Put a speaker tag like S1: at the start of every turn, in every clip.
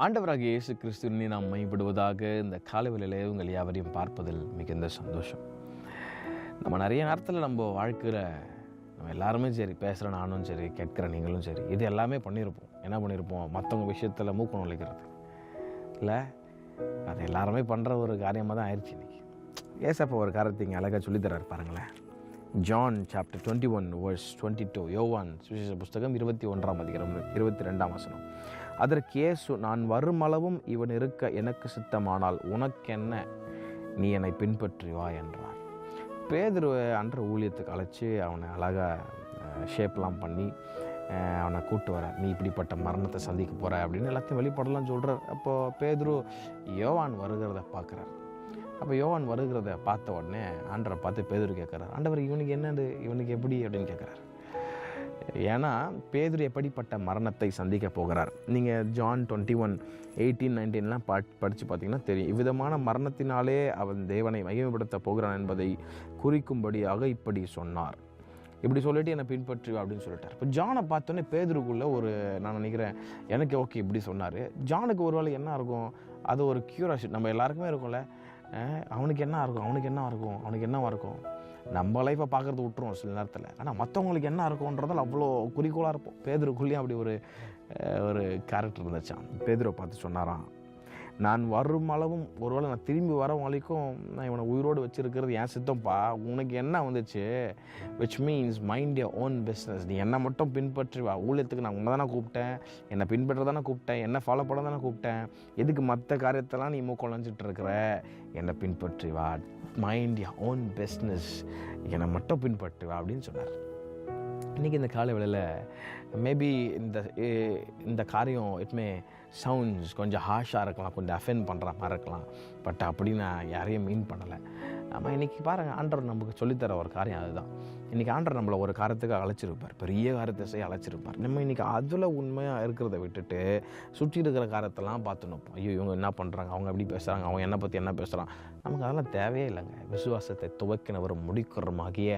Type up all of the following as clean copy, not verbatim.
S1: ஆண்டவராகிய இயேசு கிறிஸ்துவினை நாம் மையப்படுவதாக இந்த காலவெளியிலே உங்கள் யாவரையும் பார்ப்பதில் மிகுந்த சந்தோஷம். நம்ம நிறைய நேரத்தில் நம்ம வாழ்க்கையில் நம்ம எல்லாருமே சரி, பேசுகிற நானும் சரி, கேட்குற நீங்களும் சரி, இது எல்லாமே பண்ணியிருப்போம். என்ன பண்ணியிருப்போம்? மற்றவங்க விஷயத்தில் மூக்கம் நுழைக்கிறது இல்லை, அது எல்லாருமே பண்ணுற ஒரு காரியமாக தான் ஆயிடுச்சு இன்றைக்கி. ஏசப்பா ஒரு காரியத்தை இங்கே அழகாக சொல்லித்தராரு பாருங்களேன். ஜான் சாப்டர் 21:22, யோவான் சுவிசேஷ புஸ்தகம் 21ஆம் அதிகாரம் 22ஆம் வசனம். அதற்கு இயேசு, நான் வருமளவும் இவன் இருக்க எனக்கு சித்தமானால் உனக்கென்ன, நீ என்னை பின்பற்றி வா என்றார். பேதுருவை அன்ற ஊழியத்துக்கு அழைச்சி அவனை அழகாக ஷேப்லாம் பண்ணி அவனை கூப்பிட்டு வர, நீ இப்படிப்பட்ட மரணத்தை சந்திக்க போகிற அப்படின்னு எல்லாத்தையும் வெளிப்படலாம் சொல்கிறார். அப்போது பேதுரு யோவான் வருகிறத பார்க்குறார். அப்போ யோவான் வருகிறத பார்த்த உடனே ஆண்டரை பார்த்து பேதுரு கேட்குறாரு, ஆண்டவர் இவனுக்கு என்னது, இவனுக்கு எப்படி அப்படின்னு கேட்குறாரு. ஏன்னா பேதுரு எப்படிப்பட்ட மரணத்தை சந்திக்க போகிறார். நீங்கள் ஜான் 21:18-19 படித்து பார்த்தீங்கன்னா தெரியும். இவ்விதமான மரணத்தினாலே அவன் தேவனை மகிமைப்படுத்த போகிறான் என்பதை குறிக்கும்படியாக இப்படி சொன்னார். இப்படி சொல்லிட்டு என்னை பின்பற்றி அப்படின்னு சொல்லிட்டார். இப்போ ஜானை பார்த்தோன்னே பேதுருக்குள்ளே ஒரு, நான் நினைக்கிறேன், எனக்கு ஓகே இப்படி சொன்னார். ஜானுக்கு ஒரு வேளை என்ன இருக்கும், அது ஒரு க்யூரியாசிட்டி நம்ம எல்லாருக்குமே இருக்கும்ல. அவனுக்கு என்ன இருக்கும், அவனுக்கு என்ன இருக்கும், அவனுக்கு என்னவா இருக்கும். நம்ம லைஃப்பை பார்க்குறது விட்டுருவோம் சில நேரத்தில். ஆனால் மற்றவங்களுக்கு என்ன இருக்கும்ன்றதால் அவ்வளோ குறிக்கோளாக இருப்போம். பேதுருக்குள்ளேயும் அப்படி ஒரு கேரக்டர் இருந்துச்சான். பேதுரை பார்த்து சொன்னாராம், நான் வரும் அளவும் ஒருவேளை நான் திரும்பி வர வரைக்கும் நான் இவனை உயிரோடு வச்சுருக்கிறது என் சித்தம்ப்பா. உனக்கு என்ன வந்துச்சு, which means mind your own business. நீ என்னை மட்டும் பின்பற்றி வா. ஊழியத்துக்கு நான் உன்னை தானே கூப்பிட்டேன், என்னை பின்பற்ற தானே கூப்பிட்டேன், என்னை ஃபாலோ பண்ண தானே கூப்பிட்டேன். எதுக்கு மற்ற காரியத்தெல்லாம் நீ மூக்கொலைஞ்சிட்டு இருக்கிற, என்னை பின்பற்றி வா. மைண்ட் யோர் ஓன் பிஸ்னஸ், என்னை மட்டும் பின்பற்றி வா அப்படின்னு சொன்னார். இன்றைக்கி இந்த காலை வேளையில் மேபி இந்த காரியம் இட்மே சவுண்ட்ஸ் கொஞ்சம் ஹாஷாக இருக்கலாம், கொஞ்சம் அஃபெண்ட் பண்ணுற மாதிரி இருக்கலாம். பட் அப்படி நான் யாரையும் மீன் பண்ணலை. நம்ம இன்றைக்கி பாருங்கள், ஆண்டவர் நமக்கு சொல்லித்தர ஒரு காரியம் அதுதான். இன்றைக்கி ஆண்டவர் நம்மளை ஒரு காரியத்துக்கு அழைச்சிருப்பார், பெரிய காரியத்தை செய்ய அழைச்சிருப்பார். நம்ம இன்றைக்கி அதில் உண்மையாக இருக்கிறத விட்டுட்டு சுற்றி இருக்கிற காரியத்தெல்லாம் பார்த்து நிற்போம். ஐயோ இவங்க என்ன பண்ணுறாங்க, அவங்க எப்படி பேசுகிறாங்க, அவங்க என்னை பற்றி என்ன பேசுகிறாங்க. நமக்கு அதெல்லாம் தேவையே இல்லைங்க. விசுவாசத்தை துவக்கினவர் முடிக்கிறமாகிய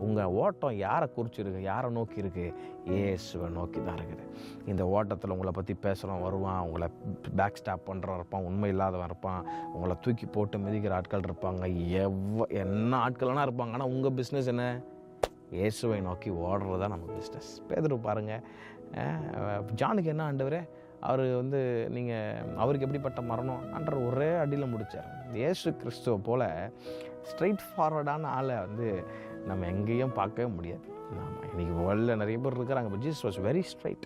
S1: உங்கள் ஓட்டம் யாரை குறிச்சிருக்கு, யாரை நோக்கி இருக்குது, இயேசுவை நோக்கி தான் இருக்குது. இந்த ஓட்டத்தில் உங்களை பற்றி பேசுகிறோம் வருவான், உங்களை பேக் ஸ்டாப் பண்ணுறவன் இருப்பான், உண்மை இல்லாதவன் இருப்பான், உங்களை தூக்கி போட்டு மிதிக்கிற ஆட்கள் இருப்பாங்க, என்ன ஆட்கள்லாம் இருப்பாங்க. ஆனால் உங்கள் பிஸ்னஸ் என்ன, இயேசுவை நோக்கி ஓடுறது தான் நம்ம பிஸ்னஸ். பேதுரு பாருங்கள், ஜானுக்கு என்ன ஆண்டவரே, அவர் நீங்கள் அவருக்கு எப்படிப்பட்ட மரணம் ஆண்டவர் ஒரே அடியில் முடித்தார். இயேசு கிறிஸ்துவை போல் ஸ்ட்ரைட் ஃபார்வர்டான ஆளை நம்ம எங்கேயும் பார்க்கவே முடியாது. ஆமாம், இன்றைக்கி வேர்ல்டில் நிறைய பேர் இருக்கிறாங்க. But Jesus was very straight.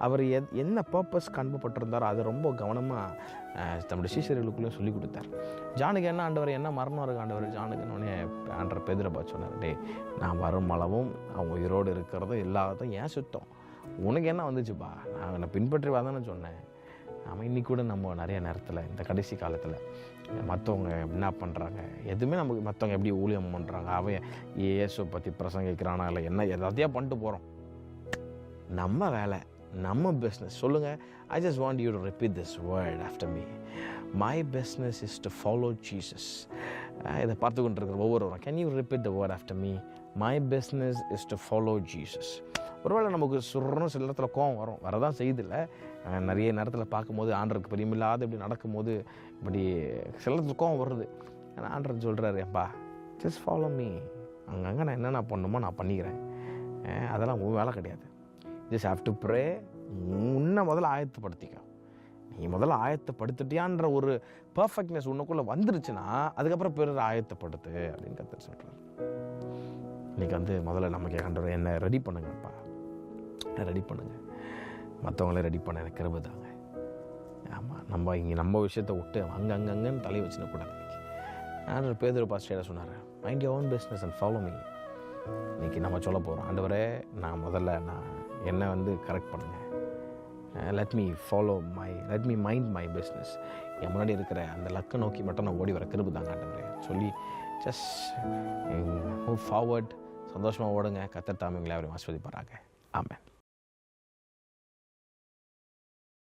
S1: அவர் என்ன பர்பஸ்க்கு அனுப்பப்பட்டிருந்தாரோ அதை ரொம்ப கவனமாக தம்முடைய சீஷர்களுக்குள்ளே சொல்லி கொடுத்தார். ஜானுக்கு என்ன ஆண்டவர், என்ன மரணம் இருக்குது ஆண்டவர் ஜானுக்குன்னொடனே ஆண்டவர் பேதுரை பார்த்து சொன்னார், டே நான் வரும் அளவும் அவங்க உயிரோடு இருக்கிறதும் இல்லாததும் ஏன் சுத்தம், உனக்கு என்ன வந்துச்சுப்பா, நான் என்னை பின்பற்றி வாதானே சொன்னேன். நம்ம இன்றைக்கி கூட நம்ம நிறைய நேரத்தில் இந்த கடைசி காலத்தில் மற்றவங்க என்ன பண்ணுறாங்க, எதுவுமே நமக்கு மற்றவங்க எப்படி ஊழியம் பண்ணுறாங்க, அவன் இயேசுவை பற்றி பிரசங்கிக்கிறானா இல்லை என்ன எல்லாத்தையும் பண்ணிட்டு போகிறோம். நம்ம வேலை, நம்ம பிஸ்னஸ். சொல்லுங்கள், I just want you to repeat this word after me. My business is to follow Jesus. இதை பார்த்து கொண்டு இருக்கிற ஒவ்வொருவரும், can you repeat the word after me? My business is to follow Jesus. ஒருவேளை நமக்கு சுரணும் சில நேரத்தில் கோவம் வரதான் செய்யுதில்லை. நிறைய நேரத்தில் பார்க்கும்போது ஆண்டருக்கு பெரியமில்லாத இப்படி நடக்கும்போது இப்படி சில நேரத்தில் கோவம் வருது. ஆனால் ஆண்டர் சொல்கிறாரு, ஏப்பா ஜஸ்ட் ஃபாலோ மீ, அங்கங்கே நான் என்னென்ன பண்ணணுமோ நான் பண்ணிக்கிறேன், அதெல்லாம் உன் வேலை கிடையாது. Just have to pray. உன்னை முதல்ல ஆயத்தப்படுத்திக்க. நீ முதல்ல ஆயத்தப்படுத்திட்டியான்ற ஒரு பர்ஃபெக்ட்னஸ் உன்னுக்குள்ளே வந்துருச்சுன்னா அதுக்கப்புறம் பிறர் ஆயத்தப்படுத்து அப்படின்னு கற்று சொல்கிறார். இன்றைக்கி முதல்ல நமக்கு ஆண்டவர் என்ன ரெடி பண்ணுங்கப்பா, ரெடி பண்ணுங்கள், மற்றவங்களே ரெடி பண்ண எனக்கு கிருபை தாங்க. ஆமாம், நம்ம இங்கே நம்ம விஷயத்தை விட்டு அங்கங்கன்னு தலையை வச்சுனக்கூடாது. ஆண்டவர் பேதுரு பாஸ்டர் சொன்னார், mind your own business and follow me. இன்றைக்கி நம்ம சொல்ல போகிறோம், ஆண்டவரே நான் முதல்ல என்னை கரெக்ட் பண்ணுங்கள், let me mind my business. என் முன்னாடி இருக்கிற அந்த லக்கை நோக்கி மட்டும் நான் ஓடி வர கிருபை தாங்க ஆண்டவரே சொல்லி ஜஸ்ட் மூவ் ஃபார்வர்ட். சந்தோஷமாக ஓடுங்க. கர்த்தர் தாமே உங்களை அவரையும் ஆசீர்வதிப்பாராக. ஆமென்.